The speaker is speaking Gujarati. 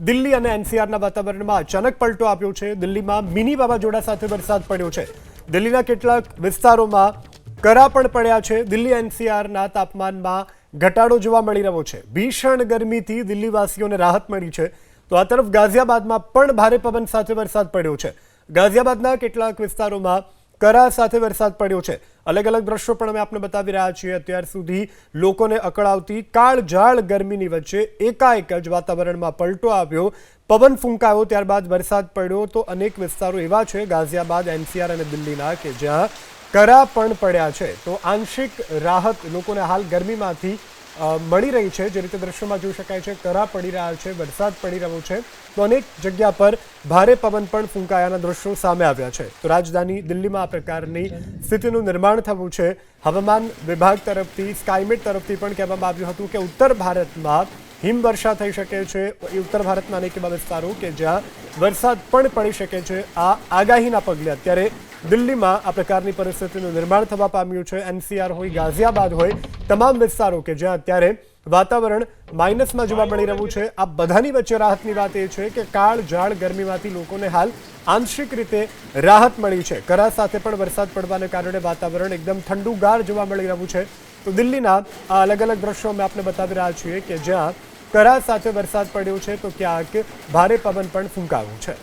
દિલ્હી અને એનસીઆરના વાતાવરણમાં અચાનક પલટો આપ્યો છે। દિલ્હીમાં મિની વાવાઝોડા સાથે વરસાદ પડ્યો છે। દિલ્હીના કેટલાક વિસ્તારોમાં કરા પણ પડ્યા છે। દિલ્હી એનસીઆરના તાપમાનમાં ઘટાડો જોવા મળી રહ્યો છે। ભીષણ ગરમીથી દિલ્હીવાસીઓને રાહત મળી છે। તો આ તરફ ગાઝિયાબાદમાં પણ ભારે પવન સાથે વરસાદ પડ્યો છે। ગાઝિયાબાદના કેટલાક વિસ્તારોમાં કરા સાથે વરસાદ પડ્યો છે। अलग अलग दृश्यों पर आपने बतावी रह्या छीए। अत्यार सुधी लोकोने अकळावती काळझाळ गरमीनी वच्चे एकाएक ज वातावरणमां पलटो आव्यो, पवन फूंकायो, त्यारबाद वरसाद पड्यो। तो अनेक विस्तारो एवा छे गाझियाबाद, एनसीआर अने दिल्हीना के ज्यां करा पण पड्या छे। तो आंशिक राहत लोकोने हाल गरमीमांथी मળી રહી છે। જે રીતે દ્રશ્યોમાં જોઈ શકાય છે કરા પડી રહ્યા છે, વરસાદ પડી રહ્યો છે। તો અનેક જગ્યા પર ભારે પવન પણ ફૂંકાયાના દ્રશ્યો સામે આવ્યા છે। તો રાજધાની દિલ્હીમાં આ પ્રકારની સ્થિતિનું નિર્માણ થયું છે। હવામાન વિભાગ તરફથી, સ્કાયમેટ તરફથી પણ કહેવામાં આવ્યું હતું કે ઉત્તર ભારતમાં હિમવર્ષા થઈ શકે છે। ઉત્તર ભારતના અનેક એવા વિસ્તારો કે જ્યાં વરસાદ પણ પડી શકે છે। આ આગાહીના પગલે અત્યારે દિલ્હીમાં આ પ્રકારની પરિસ્થિતિનું નિર્માણ થવા પામ્યું છે। એનસીઆર હોય, ગાઝિયાબાદ હોય, તમામ વિસ્તારો કે જ્યાં અત્યારે વાતાવરણ માઇનસમાં જોવા મળી રહ્યું છે। આ બધાની વચ્ચે રાહતની વાત એ છે કે કાળઝાળ ગરમીમાંથી લોકોને હાલ આંશિક રીતે રાહત મળી છે। કરા સાથે પણ વરસાદ પડવાને કારણે વાતાવરણ એકદમ ઠંડુગાર જોવા મળી રહ્યું છે। તો દિલ્હીના આ અલગ અલગ દ્રશ્યો અમે આપને બતાવી રહ્યા છીએ કે જ્યાં કરા સાથે વરસાદ પડ્યો છે, તો ક્યાંક ભારે પવન પણ ફૂંકાયો છે।